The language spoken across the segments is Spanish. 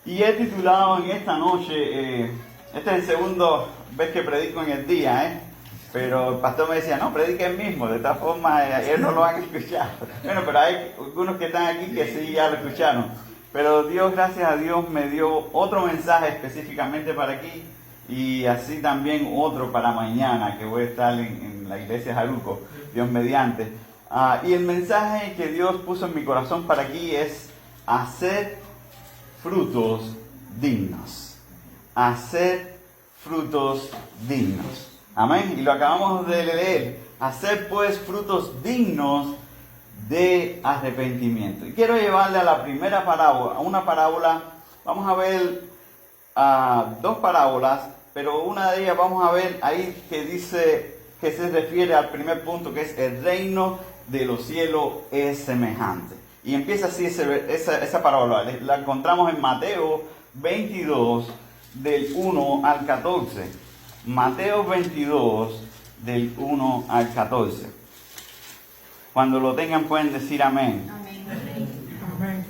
Y he titulado en esta noche, este es el segundo vez que predico en el día, pero el pastor me decía, no, predique el mismo, de tal forma ellos no lo van a escuchar. Bueno, pero hay algunos que están aquí que sí ya lo escucharon. Pero Dios, gracias a Dios, me dio otro mensaje específicamente para aquí y así también otro para mañana, que voy a estar en la iglesia Jaruco, Dios mediante. Y el mensaje que Dios puso en mi corazón para aquí es hacer frutos dignos. Hacer frutos dignos. Amén. Y lo acabamos de leer. Hacer pues frutos dignos de arrepentimiento. Y quiero llevarle a la primera parábola, a una parábola. Vamos a ver dos parábolas, pero una de ellas vamos a ver ahí que dice, que se refiere al primer punto, que es el reino de los cielos es semejante. Y empieza así esa parábola. La encontramos en Mateo 22, del 1 al 14. Mateo 22, del 1 al 14. Cuando lo tengan pueden decir amén. Amén.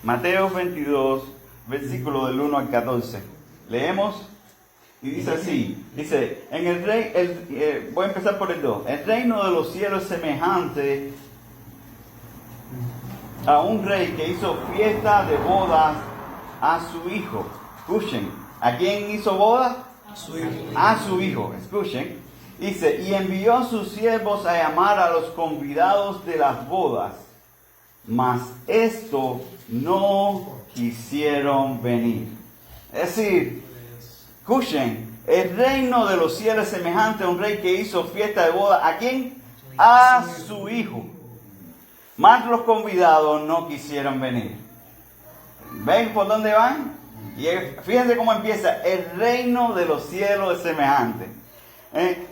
Mateo 22, versículo del 1 al 14. Leemos. Y dice así, dice, voy a empezar por el 2. El reino de los cielos es semejante a un rey que hizo fiesta de bodas a su hijo. Escuchen, ¿a quién hizo bodas? A su hijo. A su hijo, escuchen. Dice, y envió a sus siervos a llamar a los convidados de las bodas, mas esto no quisieron venir. Es decir, escuchen, el reino de los cielos es semejante a un rey que hizo fiesta de boda. ¿A quién? A su hijo. Mas los convidados no quisieron venir. ¿Ven por dónde van? Y fíjense cómo empieza. El reino de los cielos es semejante.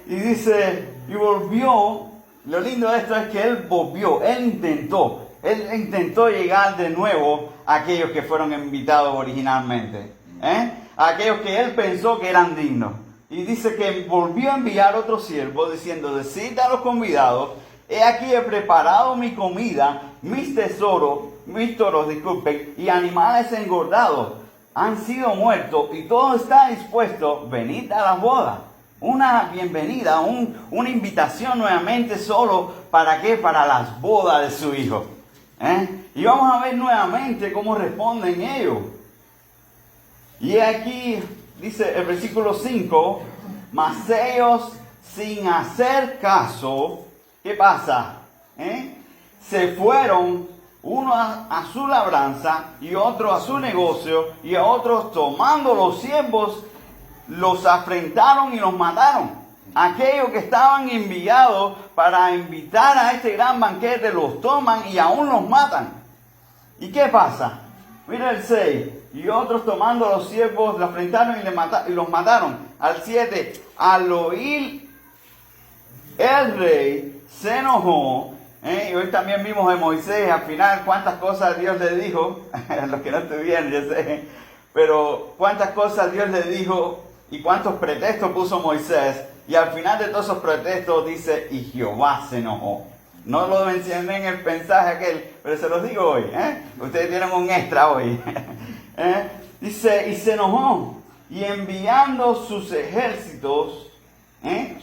Y dice, y volvió. Lo lindo de esto es que él volvió, él intentó llegar de nuevo a aquellos que fueron invitados originalmente. A aquellos que él pensó que eran dignos. Y dice que volvió a enviar otro siervo diciendo, decid a los convidados, he aquí he preparado mi comida, mis toros, disculpen, y animales engordados han sido muertos y todo está dispuesto, venid a las bodas. Una bienvenida, una invitación nuevamente solo, ¿para qué? Para las bodas de su hijo. Y vamos a ver nuevamente cómo responden ellos. Y aquí dice el versículo 5, mas ellos sin hacer caso, ¿qué pasa? Se fueron, uno a su labranza y otro a su negocio, y a otros tomando los siervos, los afrentaron y los mataron. Aquellos que estaban enviados para invitar a este gran banquete los toman y aún los matan. ¿Y qué pasa? Mira el 6. Y otros tomando a los siervos, los afrentaron y los mataron. Al 7. Al oír el rey se enojó. Y hoy también vimos a Moisés, al final, cuántas cosas Dios le dijo. A los que no estuvieron, yo sé. Pero cuántas cosas Dios le dijo y cuántos pretextos puso Moisés. Y al final de todos esos pretextos dice, y Jehová se enojó. No lo mencioné en el mensaje aquel, pero se los digo hoy. Ustedes tienen un extra hoy. Dice, y se enojó. Y enviando sus ejércitos,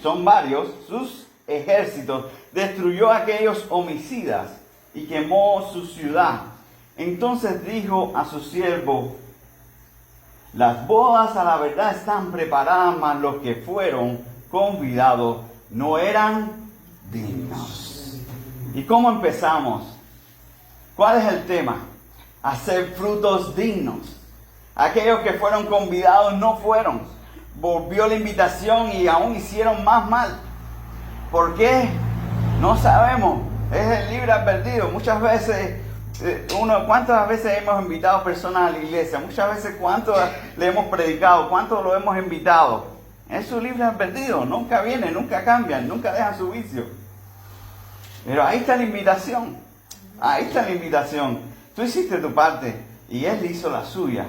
son varios, sus ejércitos, destruyó a aquellos homicidas y quemó su ciudad. Entonces dijo a su siervo, las bodas a la verdad están preparadas, mas los que fueron convidados no eran dignos. ¿Y cómo empezamos? ¿Cuál es el tema? Hacer frutos dignos. Aquellos que fueron convidados no fueron. Volvió la invitación y aún hicieron más mal. ¿Por qué? No sabemos. Es el libre albedrío. Muchas veces, ¿cuántas veces hemos invitado personas a la iglesia? Muchas veces, ¿cuánto le hemos predicado? ¿Cuánto lo hemos invitado? Es su libre albedrío. Nunca vienen, nunca cambian, nunca dejan su vicio. Pero ahí está la invitación. Ahí está la invitación. Tú hiciste tu parte y él hizo la suya.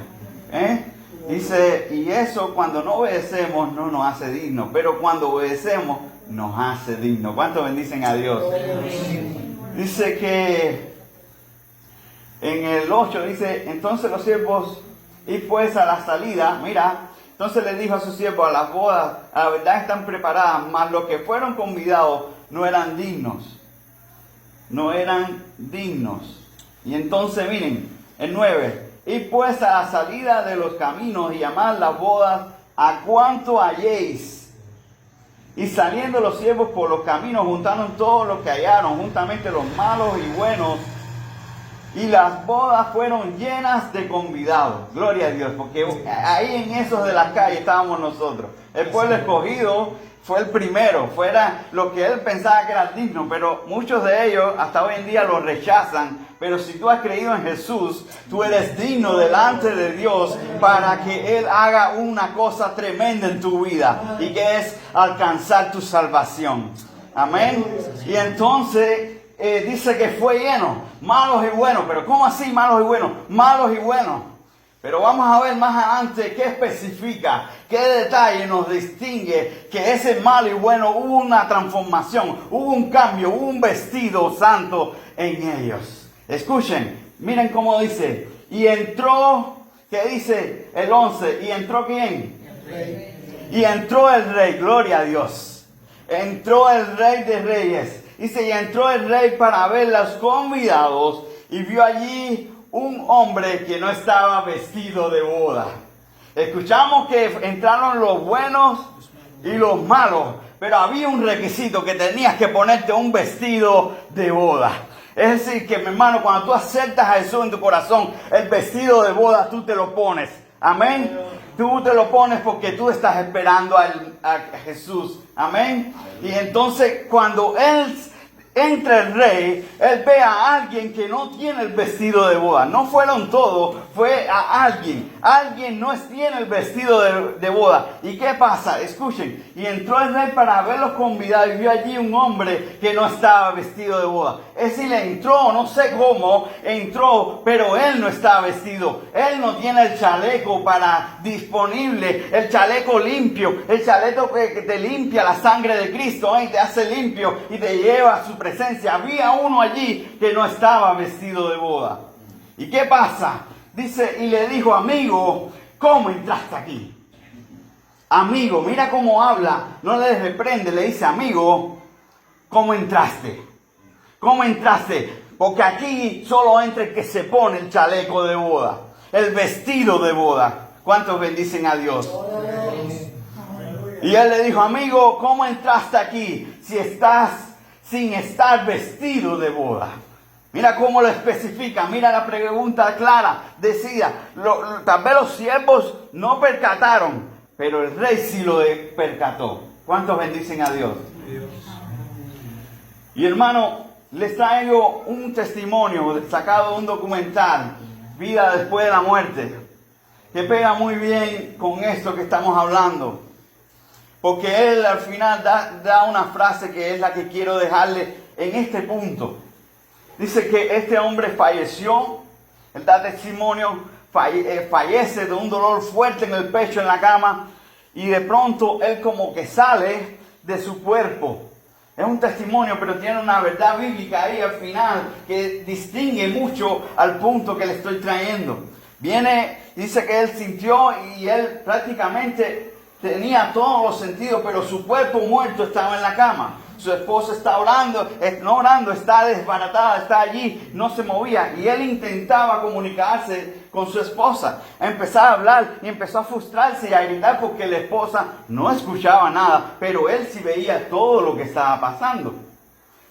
Dice, y eso cuando no obedecemos no nos hace dignos, pero cuando obedecemos nos hace dignos. ¿Cuántos bendicen a Dios? Dice que En el 8 dice, entonces los siervos, y pues a la salida, mira, entonces le dijo a sus siervos, a las bodas, a la verdad están preparadas, mas los que fueron convidados no eran dignos. No eran dignos. Y entonces miren, el 9, y pues a la salida de los caminos y llamad las bodas a cuanto halléis. Y saliendo los siervos por los caminos, juntaron todo lo que hallaron, juntamente los malos y buenos. Y las bodas fueron llenas de convidados. Gloria a Dios, porque ahí en esos de las calles estábamos nosotros. El pueblo escogido fue el primero, fuera lo que él pensaba que era digno, pero muchos de ellos hasta hoy en día lo rechazan. Pero si tú has creído en Jesús, tú eres digno delante de Dios para que Él haga una cosa tremenda en tu vida, y que es alcanzar tu salvación. Amén. Y entonces dice que fue lleno, malos y buenos. Pero ¿cómo así malos y buenos? Malos y buenos. Pero vamos a ver más adelante qué especifica, qué detalle nos distingue que ese malo y bueno hubo una transformación, hubo un cambio, hubo un vestido santo en ellos. Escuchen, miren cómo dice, y entró, ¿qué dice el 11? ¿Y entró quién? El rey. Y entró el rey, gloria a Dios. Entró el rey de reyes. Dice, y entró el rey para ver los convidados, y vio allí un hombre que no estaba vestido de boda. Escuchamos que entraron los buenos y los malos, pero había un requisito, que tenías que ponerte un vestido de boda. Es decir, que mi hermano, cuando tú aceptas a Jesús en tu corazón, el vestido de boda tú te lo pones. Amén. Tú te lo pones porque tú estás esperando a Jesús. Amén. Y entonces cuando entra el rey, él ve a alguien que no tiene el vestido de boda. No fueron todos, fue a alguien. Alguien no tiene el vestido de boda. ¿Y qué pasa? Escuchen. Y entró el rey para ver los convidados, y vio allí un hombre que no estaba vestido de boda. Es decir, entró, no sé cómo entró, pero él no estaba vestido. Él no tiene el chaleco disponible, el chaleco limpio, el chaleco que te limpia la sangre de Cristo, y te hace limpio y te lleva a su presencia. Había uno allí que no estaba vestido de boda. ¿Y qué pasa? Dice, y le dijo, amigo, ¿cómo entraste aquí? Amigo, mira cómo habla, no le reprende, le dice, amigo, ¿cómo entraste? ¿Cómo entraste? Porque aquí solo entra el que se pone el chaleco de boda, el vestido de boda. ¿Cuántos bendicen a Dios? Y él le dijo, amigo, ¿cómo entraste aquí si estás sin estar vestido de boda? Mira cómo lo especifica, mira la pregunta clara, decía, tal vez los siervos no percataron, pero el rey sí lo percató. ¿Cuántos bendicen a Dios? Y hermano, les traigo un testimonio sacado de un documental, Vida después de la muerte, que pega muy bien con esto que estamos hablando. Porque él al final da una frase que es la que quiero dejarle en este punto. Dice que este hombre falleció, él da testimonio, fallece de un dolor fuerte en el pecho, en la cama, y de pronto él como que sale de su cuerpo. Es un testimonio, pero tiene una verdad bíblica ahí al final que distingue mucho al punto que le estoy trayendo. Dice que él sintió y él prácticamente tenía todos los sentidos, pero su cuerpo muerto estaba en la cama. Su esposa está no orando, está desbaratada, está allí, no se movía. Y él intentaba comunicarse con su esposa. Empezaba a hablar y empezó a frustrarse y a gritar porque la esposa no escuchaba nada, pero él sí veía todo lo que estaba pasando.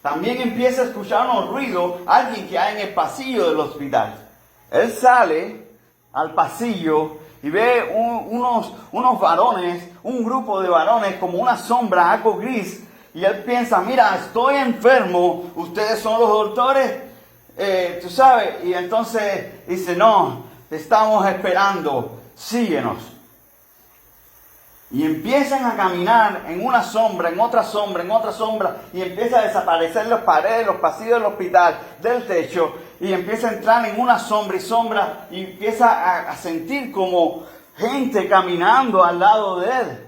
También empieza a escuchar unos ruidos, alguien que hay en el pasillo del hospital. Él sale al pasillo y ve unos varones, un grupo de varones como una sombra, algo gris. Y él piensa, mira, estoy enfermo, ustedes son los doctores, tú sabes. Y entonces dice, no, te estamos esperando, síguenos. Y empiezan a caminar en una sombra, en otra sombra, en otra sombra. Y empieza a desaparecer las paredes, los pasillos del hospital, del techo. Y empieza a entrar en una sombra y sombra. Y empieza a sentir como gente caminando al lado de él.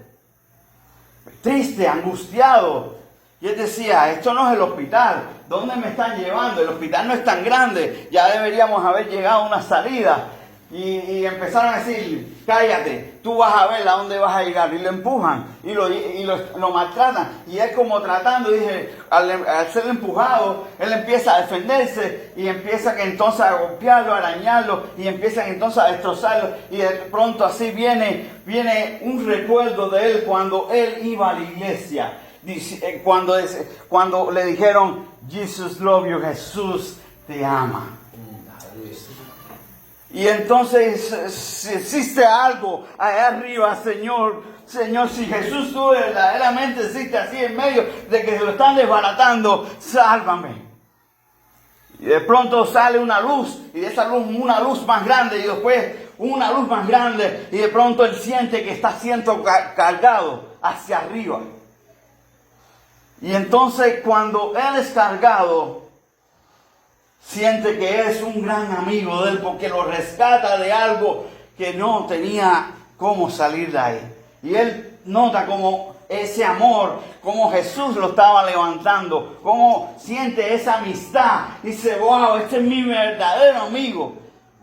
Triste, angustiado. Y él decía, esto no es el hospital, ¿dónde me están llevando? El hospital no es tan grande, ya deberíamos haber llegado a una salida. Y empezaron a decir, cállate, tú vas a ver a dónde vas a llegar. Y lo empujan y lo maltratan. Y él como tratando, dije, al ser empujado, él empieza a defenderse y empieza que entonces a golpearlo, a arañarlo y empiezan entonces a destrozarlo. Y de pronto así viene un recuerdo de él cuando él iba a la iglesia. Cuando le dijeron, Jesus love you, Jesús te ama. Y entonces, si existe algo allá arriba, Señor, si Jesús tú verdaderamente existe así en medio de que se lo están desbaratando, sálvame. Y de pronto sale una luz, y de esa luz una luz más grande, y después una luz más grande, y de pronto él siente que está siendo cargado hacia arriba. Y entonces cuando él es cargado, siente que es un gran amigo de él porque lo rescata de algo que no tenía cómo salir de ahí. Y él nota como ese amor, como Jesús lo estaba levantando, como siente esa amistad. Dice, wow, este es mi verdadero amigo.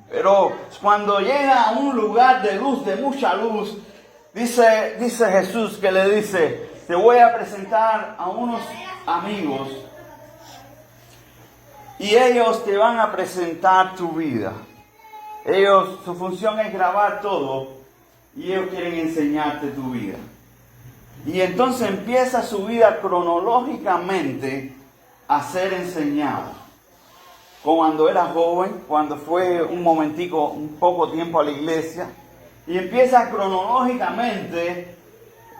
Pero cuando llega a un lugar de luz, de mucha luz, dice Jesús que le dice, te voy a presentar a unos amigos. Y ellos te van a presentar tu vida. Su función es grabar todo y ellos quieren enseñarte tu vida. Y entonces empieza su vida cronológicamente a ser enseñado. Cuando era joven, cuando fue un poco tiempo a la iglesia. Y empieza cronológicamente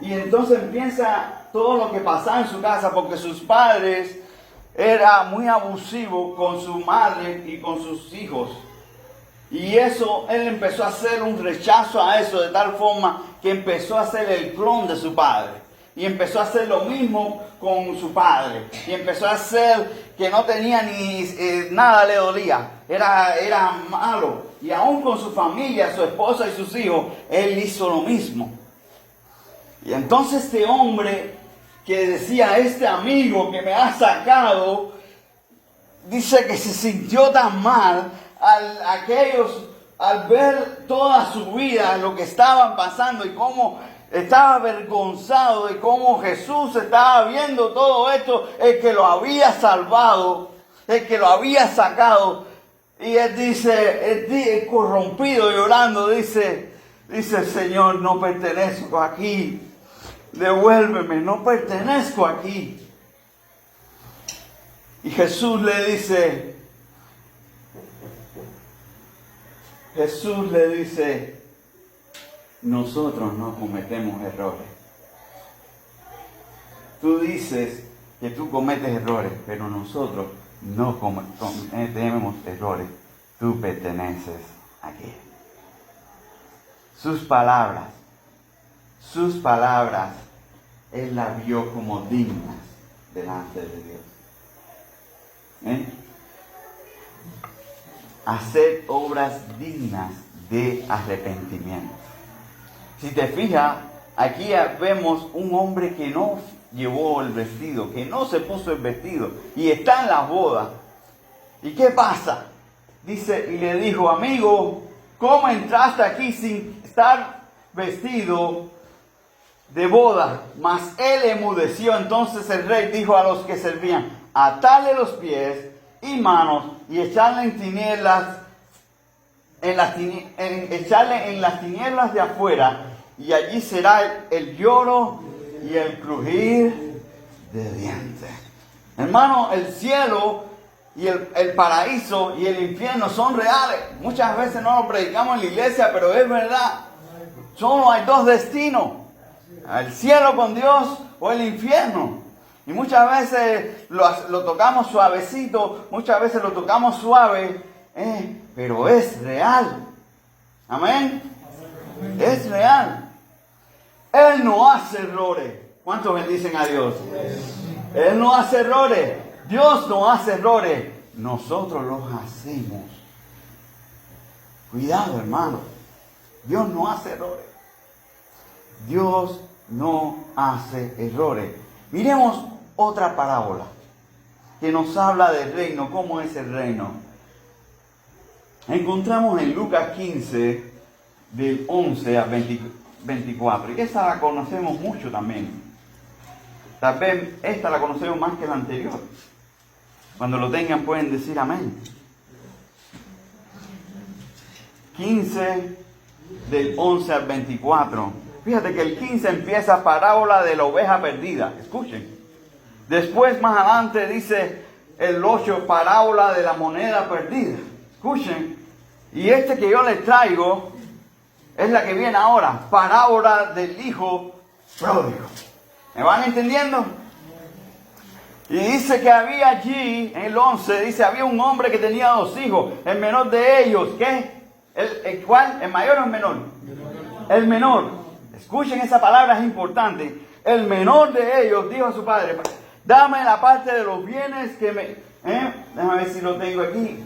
y entonces empieza todo lo que pasaba en su casa porque sus padres era muy abusivo con su madre y con sus hijos. Y eso, él empezó a hacer un rechazo a eso de tal forma que empezó a ser el clon de su padre. Y empezó a hacer lo mismo con su padre. Y empezó a hacer que no tenía ni nada le dolía. Era malo. Y aún con su familia, su esposa y sus hijos, él hizo lo mismo. Y entonces este hombre que decía, este amigo que me ha sacado, dice que se sintió tan mal al ver toda su vida, lo que estaban pasando y cómo estaba avergonzado de cómo Jesús estaba viendo todo esto, el que lo había salvado, el que lo había sacado. Y él dice, él corrompido, llorando, dice, Señor, no pertenezco aquí. Devuélveme, no pertenezco aquí. Y Jesús le dice, nosotros no cometemos errores. Tú dices que tú cometes errores, pero nosotros no cometemos errores. Tú perteneces aquí. Sus palabras, él las vio como dignas delante de Dios. Hacer obras dignas de arrepentimiento. Si te fijas, aquí vemos un hombre que no llevó el vestido, que no se puso el vestido y está en la boda. ¿Y qué pasa? Dice, y le dijo, amigo, ¿cómo entraste aquí sin estar vestido de boda? Mas él enmudeció. Entonces el rey dijo a los que servían, atarle los pies y manos y echarle echarle en las tinieblas de afuera, y allí será el lloro y el crujir de dientes. Hermano, el cielo y el paraíso y el infierno son reales. Muchas veces no lo predicamos en la iglesia, pero es verdad. Solo hay dos destinos: el cielo con Dios o el infierno. Y muchas veces lo tocamos suavecito, muchas veces lo tocamos suave, pero es real. Amén. Es real. Él no hace errores. ¿Cuántos bendicen a Dios? Él no hace errores. Dios no hace errores. Nosotros los hacemos. Cuidado, hermano. Dios no hace errores. Dios no hace errores. Miremos otra parábola que nos habla del reino, cómo es el reino. Encontramos en Lucas 15, del 11 a 24. Y esa la conocemos mucho también. Tal vez esta la conocemos más que la anterior. Cuando lo tengan pueden decir amén. 15 del 11 al 24. Fíjate que el 15 empieza parábola de la oveja perdida. Escuchen. Después más adelante dice el 8 parábola de la moneda perdida. Escuchen. Y este que yo les traigo es la que viene ahora. Parábola del hijo pródigo. ¿Me van entendiendo? Y dice que había allí, en el 11, dice, había un hombre que tenía 2 hijos. El menor de ellos, ¿qué? ¿El cuál? ¿El mayor o el menor? El menor. Escuchen, esa palabra es importante. El menor de ellos dijo a su padre, dame la parte de los bienes que me... Déjame ver si lo tengo aquí.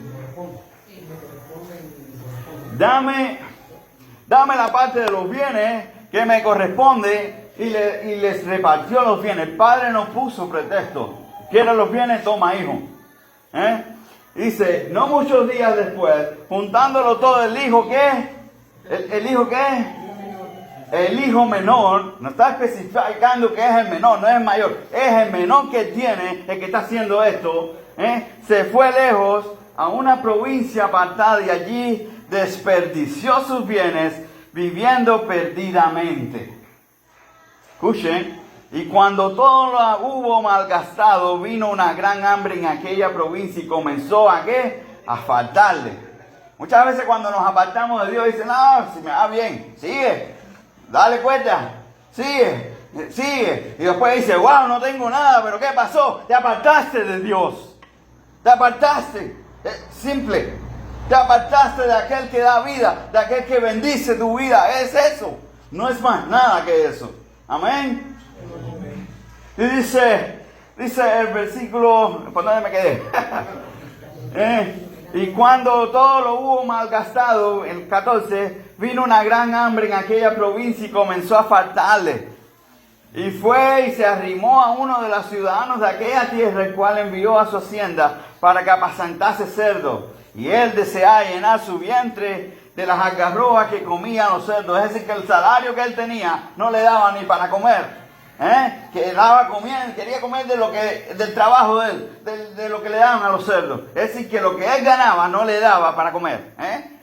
Dame la parte de los bienes que me corresponde y les repartió los bienes. El padre no puso pretexto. ¿Quieres los bienes? Toma, hijo. Dice, no muchos días después, juntándolo todo, el hijo, ¿qué? ¿El hijo qué? El hijo menor, no está especificando que es el menor, no es el mayor, es el menor que tiene, el que está haciendo esto, se fue lejos a una provincia apartada y allí desperdició sus bienes viviendo perdidamente. Escuchen, y cuando todo lo hubo malgastado, vino una gran hambre en aquella provincia y comenzó a ¿qué? A faltarle. Muchas veces cuando nos apartamos de Dios dicen, no, si me va bien, sigue, dale cuenta, sigue. Y después dice, wow, no tengo nada, pero ¿qué pasó? Te apartaste de Dios. Te apartaste. Simple. Te apartaste de aquel que da vida, de aquel que bendice tu vida. Es eso. No es más nada que eso. Amén. Y dice el versículo, ¿por dónde me quedé? Y cuando todo lo hubo malgastado, el 14, vino una gran hambre en aquella provincia y comenzó a faltarle. Y fue y se arrimó a uno de los ciudadanos de aquella tierra, el cual envió a su hacienda para que apacentase cerdos. Y él deseaba llenar su vientre de las algarrobas que comían los cerdos. Es decir, que el salario que él tenía no le daba ni para comer. Quería comer del trabajo de él, de lo que le daban a los cerdos. Es decir, que lo que él ganaba no le daba para comer.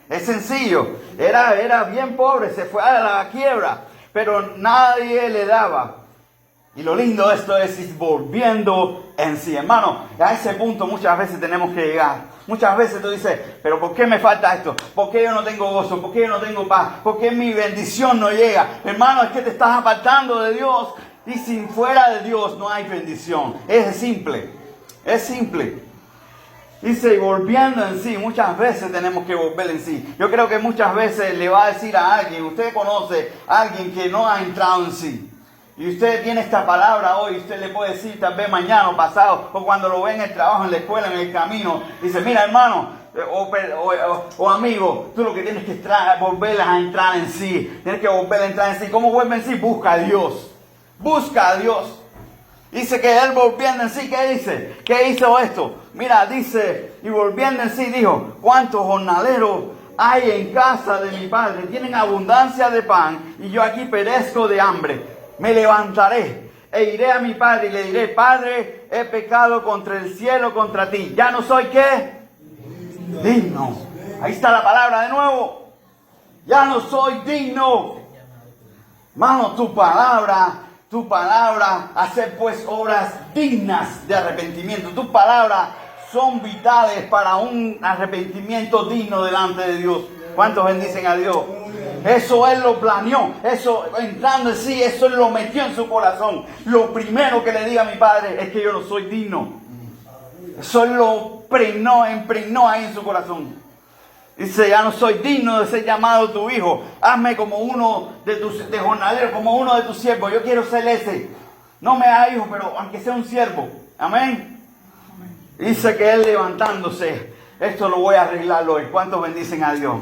Es sencillo. Era bien pobre, se fue a la quiebra, pero nadie le daba. Y lo lindo de esto es ir volviendo en sí. Hermano, a ese punto muchas veces tenemos que llegar. Muchas veces tú dices, pero ¿por qué me falta esto? ¿Por qué yo no tengo gozo? ¿Por qué yo no tengo paz? ¿Por qué mi bendición no llega? Hermano, es que te estás apartando de Dios. Y sin fuera de Dios no hay bendición. Es simple. Es simple. Dice, y volviendo en sí, muchas veces tenemos que volver en sí. Yo creo que muchas veces le va a decir a alguien, usted conoce a alguien que no ha entrado en sí. Y usted tiene esta palabra hoy, usted le puede decir tal vez mañana o pasado, o cuando lo ve en el trabajo, en la escuela, en el camino, dice, mira hermano, o amigo, tú lo que tienes que volver a entrar en sí. Tienes que volver a entrar en sí. ¿Cómo vuelve en sí? Busca a Dios. Busca a Dios. Dice que él volviendo en sí, ¿qué dice? ¿Qué hizo esto? Mira, dice, y volviendo en sí dijo, ¿cuántos jornaleros hay en casa de mi padre? Tienen abundancia de pan y yo aquí perezco de hambre. Me levantaré e iré a mi padre y le diré, Padre, he pecado contra el cielo, contra ti. Ya no soy ¿qué? Digno. Ahí está la palabra de nuevo. Ya no soy digno. Mano, tu palabra, hacer pues obras dignas de arrepentimiento. Tus palabras son vitales para un arrepentimiento digno delante de Dios. ¿Cuántos bendicen a Dios? Eso Él lo planeó, eso entrando en sí, eso Él lo metió en su corazón. Lo primero que le diga a mi padre es que yo no soy digno. Eso Él lo impregnó ahí en su corazón. Dice, ya no soy digno de ser llamado tu hijo. Hazme como uno de tus jornaleros, como uno de tus siervos. Yo quiero ser ese. No me haga hijo, pero aunque sea un siervo. Amén. Dice que Él levantándose, esto lo voy a arreglar hoy. ¿Cuántos bendicen a Dios?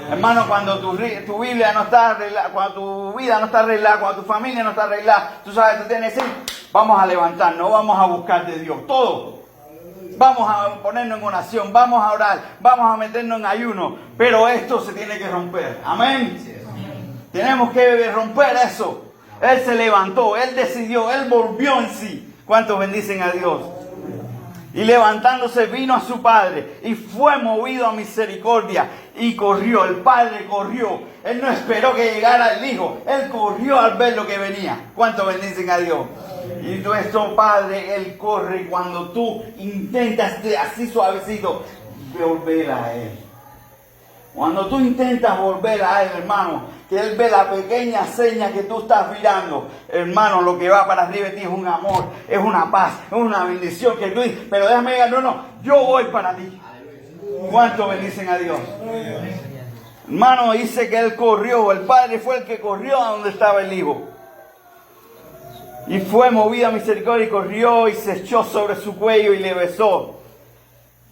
Hermano, cuando tu Biblia no está arreglada, cuando tu vida no está arreglada, cuando tu familia no está arreglada, tú sabes, tú tienes que decir, vamos a levantarnos, vamos a buscar de Dios, todo. Vamos a ponernos en oración, vamos a orar, vamos a meternos en ayuno, pero esto se tiene que romper. Amén. Tenemos que romper eso. Él se levantó, él decidió, él volvió en sí. ¿Cuántos bendicen a Dios? Y levantándose vino a su padre y fue movido a misericordia y corrió. El padre corrió. Él no esperó que llegara el hijo. Él corrió al ver lo que venía. ¿Cuántos bendicen a Dios? Y nuestro Padre, Él corre cuando tú intentas así suavecito volver a Él. Cuando tú intentas volver a Él, hermano, que Él ve la pequeña seña que tú estás mirando, hermano, lo que va para arriba de ti es un amor, es una paz, es una bendición que tú dices, pero déjame decir, no, yo voy para ti. ¿Cuánto bendicen a Dios? Hermano, dice que Él corrió, el Padre fue el que corrió a donde estaba el Hijo. Y fue movido a misericordia y corrió y se echó sobre su cuello y le besó.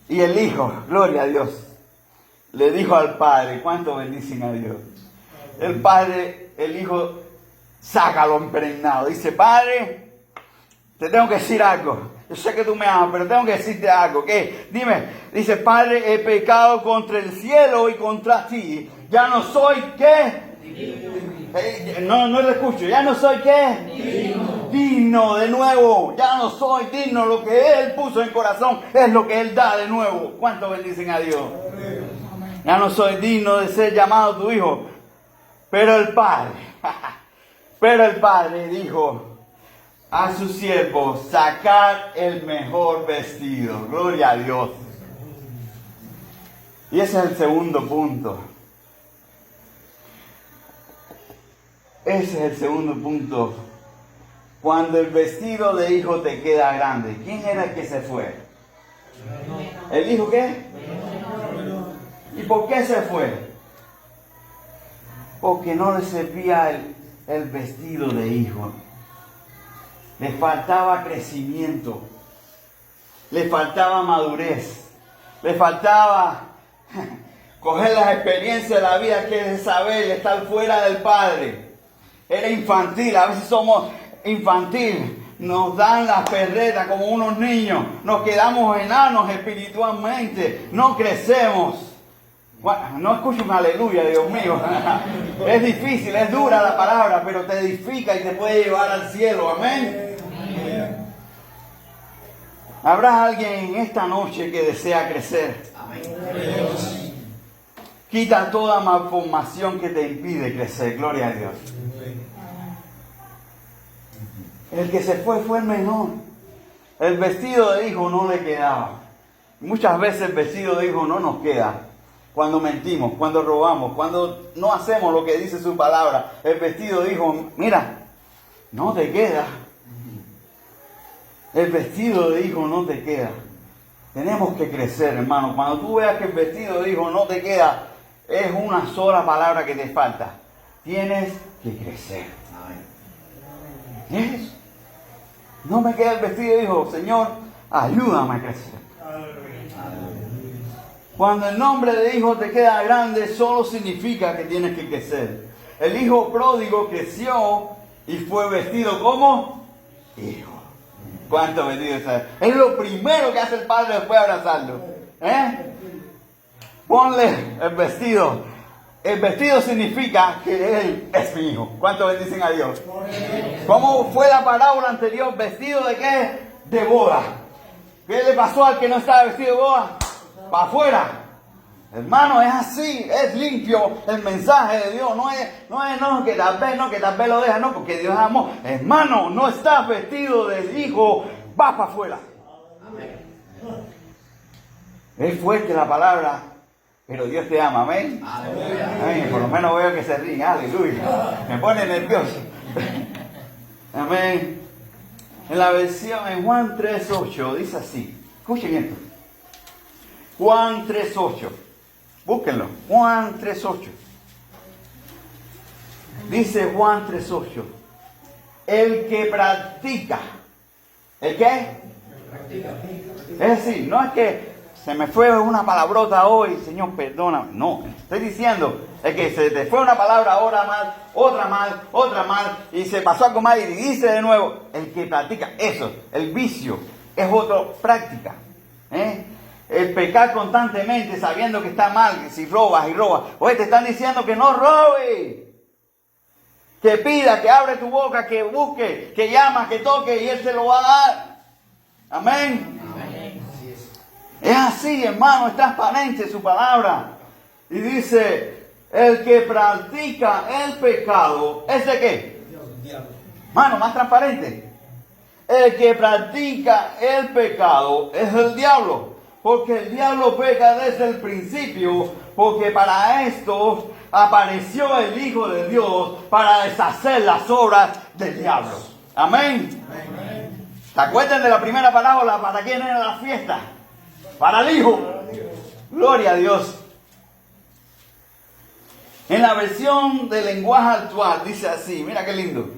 Y el Hijo, gloria a Dios, le dijo al Padre, ¿cuánto bendicen a Dios? El Padre, el Hijo, sácalo impregnado. Dice, Padre, te tengo que decir algo. Yo sé que tú me amas, pero tengo que decirte algo. ¿Qué? Dime, dice, Padre, he pecado contra el cielo y contra ti. Ya no soy, ¿qué? No lo escucho. Ya no soy, ¿qué? Digno de nuevo. Ya no soy digno. Lo que Él puso en corazón es lo que Él da de nuevo. ¿Cuánto bendicen a Dios? Ya no soy digno de ser llamado tu hijo. Pero el Padre dijo a sus siervos, sacar el mejor vestido. Gloria a Dios. Y ese es el segundo punto. Ese es el segundo punto. Cuando el vestido de hijo te queda grande. ¿Quién era el que se fue? ¿El hijo qué? ¿Y por qué se fue? Porque no le servía el vestido de hijo. Le faltaba crecimiento. Le faltaba madurez. Le faltaba coger las experiencias de la vida, que es saber estar fuera del Padre. Era infantil, a veces somos infantil. Nos dan las perretas como unos niños. Nos quedamos enanos espiritualmente. No crecemos. No escucho un aleluya, Dios mío. Es difícil, es dura la palabra, pero te edifica y te puede llevar al cielo. Amén. Habrá alguien en esta noche que desea crecer. Amén. Quita toda malformación que te impide crecer. Gloria a Dios. El que se fue el menor. El vestido de hijo no le quedaba. Muchas veces el vestido de hijo no nos queda. Cuando mentimos, cuando robamos, cuando no hacemos lo que dice su palabra. El vestido de hijo, mira, no te queda. El vestido de hijo no te queda. Tenemos que crecer, hermano. Cuando tú veas que el vestido de hijo no te queda, es una sola palabra que te falta. Tienes que crecer. ¿Es? No me queda el vestido de hijo. Señor, ayúdame a crecer. Cuando el nombre de hijo te queda grande, solo significa que tienes que crecer. El hijo pródigo creció y fue vestido como hijo. ¿Cuánto bendito es? Es lo primero que hace el padre después de abrazarlo. Ponle el vestido. El vestido significa que él es mi hijo. ¿Cuánto bendicen a Dios? ¿Cómo fue la parábola anterior? ¿Vestido de qué? De boda. ¿Qué le pasó al que no estaba vestido de boda? Para afuera. Hermano, es así, es limpio el mensaje de Dios. No es que tal vez lo deja, no, porque Dios es amor. Hermano, no estás vestido de hijo, vas para afuera. Es fuerte la palabra, pero Dios te ama, amén. Amén. Por lo menos veo que se ríen, aleluya. Me pone nervioso. Amén. En la versión, en Juan 3:8, dice así. Escuchen esto. Juan 3:8. Búsquenlo. Juan 3:8. Dice Juan 3:8. El que practica. ¿El qué? Es decir, no es que se me fue una palabrota hoy, Señor, perdóname. No, estoy diciendo, es que se te fue una palabra ahora mal, otra mal, y se pasó algo mal y dice de nuevo. El que practica eso, el vicio, es otra práctica. El pecar constantemente sabiendo que está mal, que si robas y robas. Oye, te están diciendo que no robes. Que pida, que abre tu boca, que busque, que llama, que toque y Él se lo va a dar. Amén. Es así, hermano, es transparente su palabra. Y dice, el que practica el pecado, ¿ese qué? Hermano, más transparente. El que practica el pecado es el diablo. Porque el diablo peca desde el principio. Porque para esto apareció el Hijo de Dios para deshacer las obras del diablo. Amén. ¿Se acuerdan de la primera parábola? ¿Para quién era la fiesta? Para el Hijo. Gloria a Dios. En la versión del lenguaje actual dice así, mira qué lindo.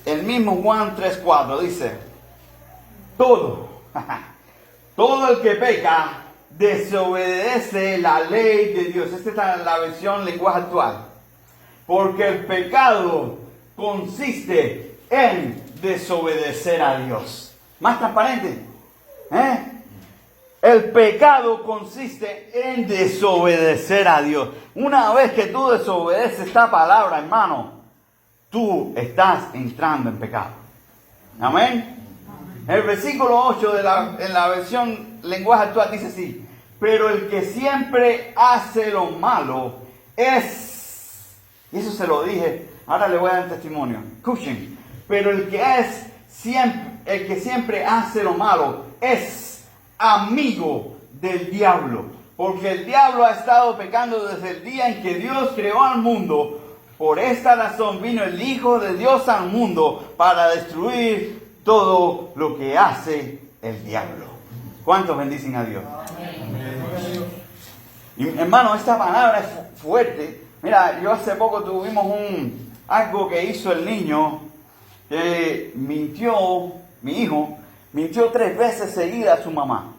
El mismo Juan 3:4 dice, todo el que peca desobedece la ley de Dios. Esta es la versión lenguaje actual. Porque el pecado consiste en desobedecer a Dios. Más transparente. El pecado consiste en desobedecer a Dios. Una vez que tú desobedeces esta palabra, hermano, tú estás entrando en pecado. Amén. El versículo 8 en la versión lenguaje actual dice así: pero el que siempre hace lo malo es, y eso se lo dije, ahora le voy a dar testimonio. Escuchen, pero el que siempre hace lo malo es amigo del diablo, porque el diablo ha estado pecando desde el día en que Dios creó al mundo. Por esta razón vino el Hijo de Dios al mundo para destruir todo lo que hace el diablo. ¿Cuántos bendicen a Dios? Y, hermano, esta palabra es fuerte. Mira, yo hace poco tuvimos algo que hizo el niño, que mintió, mi hijo, mintió 3 veces seguidas a su mamá.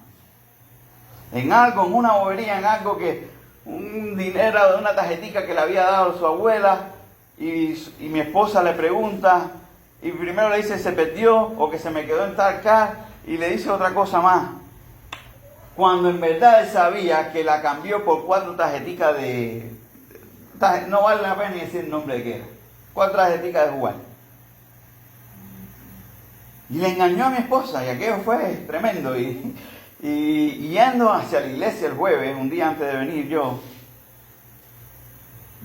En algo, en una bobería, en algo que, un dinero de una tarjetita que le había dado su abuela, y mi esposa le pregunta, y primero le dice se perdió, o que se me quedó en tal casa, y le dice otra cosa más. Cuando en verdad él sabía que la cambió por 4 tarjeticas no vale la pena ni decir el nombre de qué era. 4 tarjeticas de jugar. Y le engañó a mi esposa, y aquello fue tremendo. Y yendo hacia la iglesia el jueves, un día antes de venir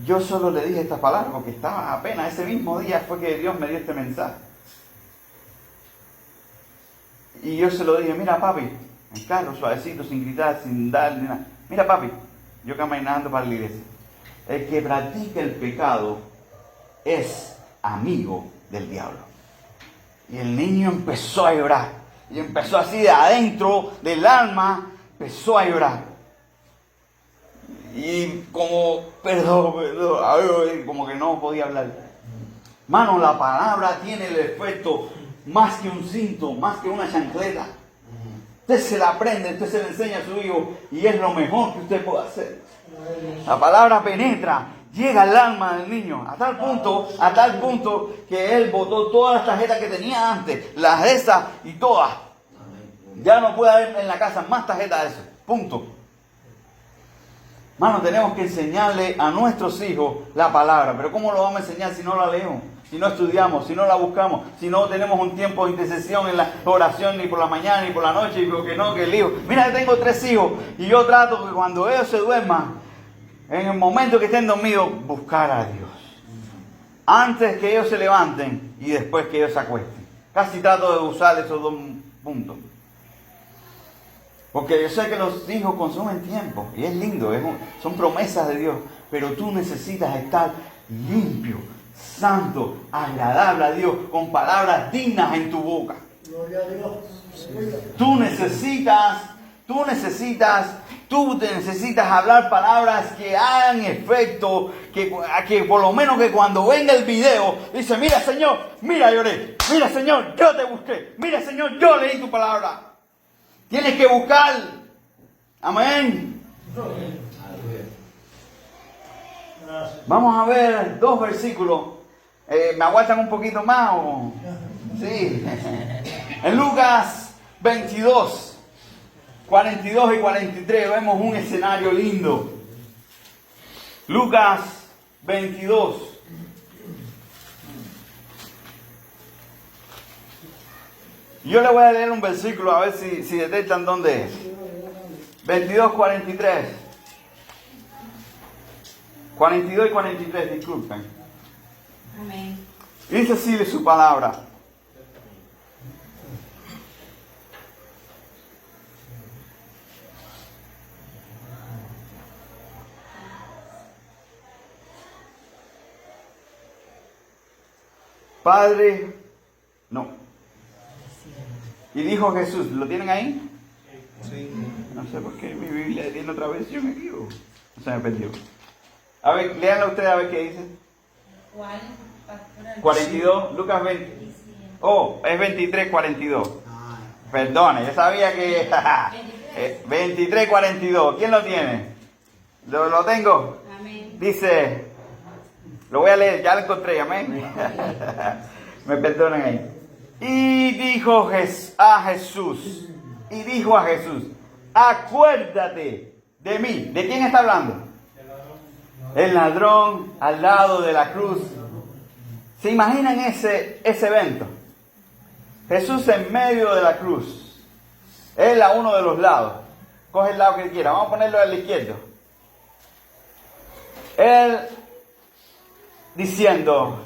yo solo le dije estas palabras, porque estaba apenas ese mismo día fue que Dios me dio este mensaje. Y yo se lo dije: mira papi, en carro, suavecito, sin gritar, sin dar ni nada. Mira papi, yo caminando para la iglesia. El que practica el pecado es amigo del diablo. Y el niño empezó a llorar. Y empezó así de adentro del alma, empezó a llorar. Y como, perdón, como que no podía hablar. Mano, la palabra tiene el efecto más que un cinto, más que una chancleta. Usted se la aprende, usted se la enseña a su hijo y es lo mejor que usted puede hacer. La palabra penetra, llega al alma del niño, a tal punto que él botó todas las tarjetas que tenía antes, las de esas y todas. Ya no puede haber en la casa más tarjetas de esas. Punto. Hermano, tenemos que enseñarle a nuestros hijos la palabra. Pero ¿cómo lo vamos a enseñar si no la leemos? Si no estudiamos, si no la buscamos, si no tenemos un tiempo de intercesión en la oración ni por la mañana ni por la noche, y porque no, que el hijo. Mira, yo tengo 3 hijos y yo trato que cuando ellos se duerman, en el momento que estén dormidos, buscar a Dios. Antes que ellos se levanten y después que ellos se acuesten. Casi trato de usar esos 2 puntos. Porque yo sé que los hijos consumen tiempo y es lindo, son promesas de Dios, pero tú necesitas estar limpio, santo, agradable a Dios, con palabras dignas en tu boca. Gloria a Dios. Tú necesitas hablar palabras que hagan efecto, que por lo menos que cuando venga el video, dice: mira Señor, mira lloré, mira Señor, yo te busqué, mira Señor, yo leí tu palabra. Tienes que buscar. Amén. Vamos a ver 2 versículos. ¿Me aguantan un poquito más? ¿O? Sí. En Lucas 22, 42 y 43 vemos un escenario lindo. Lucas 22. Yo le voy a leer un versículo a ver si detectan dónde es. 22, 43. 42 y 43, disculpen. Amén. Dice así su palabra. Padre, no. Y dijo Jesús, ¿lo tienen ahí? Sí. No sé por qué mi Biblia tiene otra versión aquí. Se me perdió. A ver, léanlo ustedes a ver qué dice. ¿Cuál, pastor? 42, Lucas 20. Oh, es 23, 42. Perdone, yo sabía que... 23, 42. ¿Quién lo tiene? ¿Lo tengo? Amén. Dice... Lo voy a leer, ya lo encontré, amén. Me perdonen ahí. Y dijo a Jesús, acuérdate de mí. ¿De quién está hablando? El ladrón al lado de la cruz. ¿Se imaginan ese evento? Jesús en medio de la cruz. Él a uno de los lados. Coge el lado que quiera. Vamos a ponerlo al izquierdo. Él diciendo,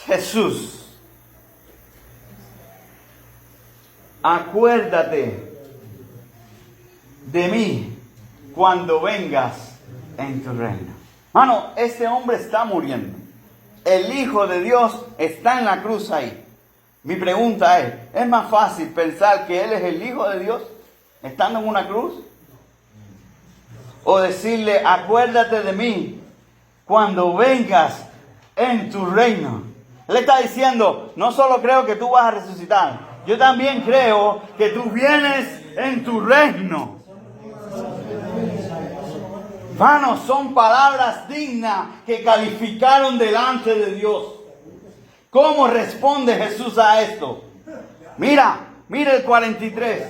Jesús, acuérdate de mí cuando vengas en tu reino. Mano, este hombre está muriendo. El Hijo de Dios está en la cruz ahí. Mi pregunta ¿es más fácil pensar que Él es el Hijo de Dios estando en una cruz? O decirle, acuérdate de mí cuando vengas en tu reino. Él está diciendo, no solo creo que tú vas a resucitar, yo también creo que tú vienes en tu reino. Hermanos, son palabras dignas que calificaron delante de Dios. ¿Cómo responde Jesús a esto? Mira el 43.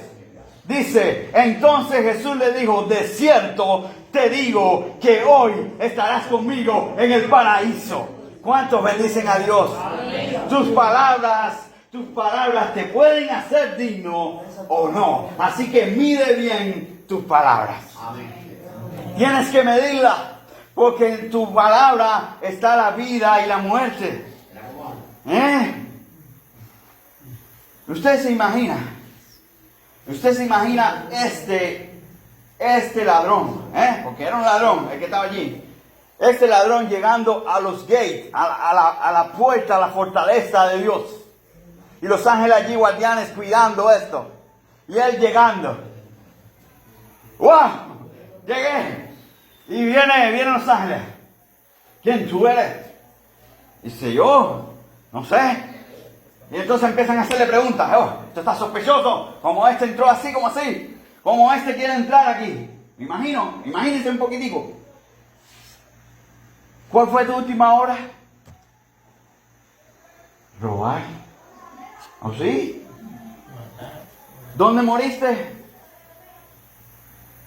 Dice, entonces Jesús le dijo, de cierto te digo que hoy estarás conmigo en el paraíso. ¿Cuántos bendicen a Dios? Tus palabras te pueden hacer digno o no. Así que mide bien tus palabras. Tienes que medirla, porque en tu palabra está la vida y la muerte. Usted se imagina este ladrón, porque era un ladrón el que estaba allí. Este ladrón llegando a los gates, a la puerta, a la fortaleza de Dios. Y los ángeles allí guardianes cuidando esto. Y él llegando. ¡Wow! Llegué. Y vienen los ángeles. ¿Quién tú eres? Dice yo, no sé. Y entonces empiezan a hacerle preguntas. Esto está sospechoso. Como este entró así, como así. Como este quiere entrar aquí. Imagínense un poquitico. ¿Cuál fue tu última hora? Robar. ¿O sí? ¿Dónde moriste?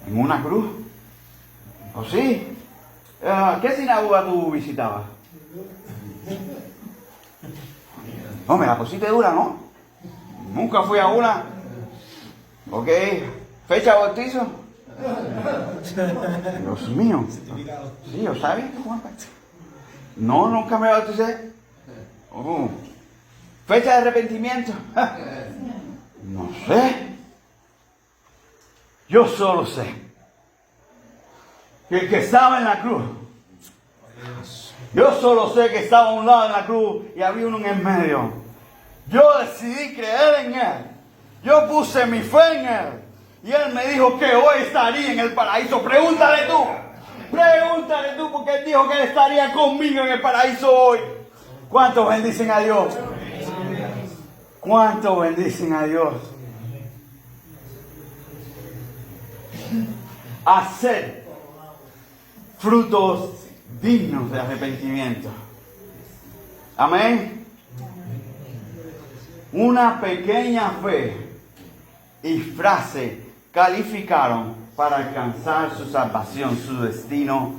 En una cruz. ¿O sí? ¿Qué sinagoga tú visitabas? No, me la pusiste dura, ¿no? Nunca fui a una. Ok. ¿Fecha de bautizo? Dios mío. Sí, yo sabía que Juan. No, nunca me bauticé. ¿Fecha de arrepentimiento? No sé. Yo solo sé que el que estaba en la cruz. Yo solo sé que estaba a un lado de la cruz y había uno en el medio. Yo decidí creer en Él. Yo puse mi fe en Él. Y Él me dijo que hoy estaría en el paraíso. Pregúntale tú, porque Él dijo que Él estaría conmigo en el paraíso hoy. ¿Cuántos bendicen a Dios? ¿Cuántos bendicen a Dios? hacer frutos dignos de arrepentimiento. Amén. Una pequeña fe y frase calificaron para alcanzar su salvación, su destino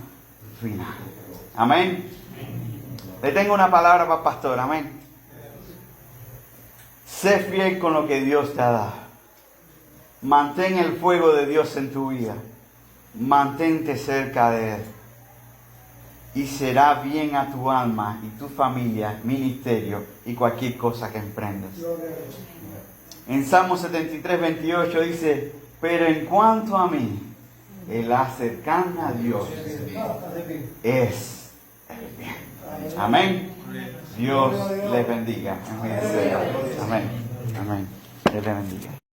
final. Amén. Le tengo una palabra para el pastor. Amén. Sé fiel con lo que Dios te ha dado. Mantén el fuego de Dios en tu vida. Mantente cerca de Él. Y será bien a tu alma y tu familia, ministerio y cualquier cosa que emprendas. En Salmo 73, 28 dice, pero en cuanto a mí, el acercarme a Dios es el bien. Amén. Dios les bendiga. Amén. Amén. Dios les bendiga.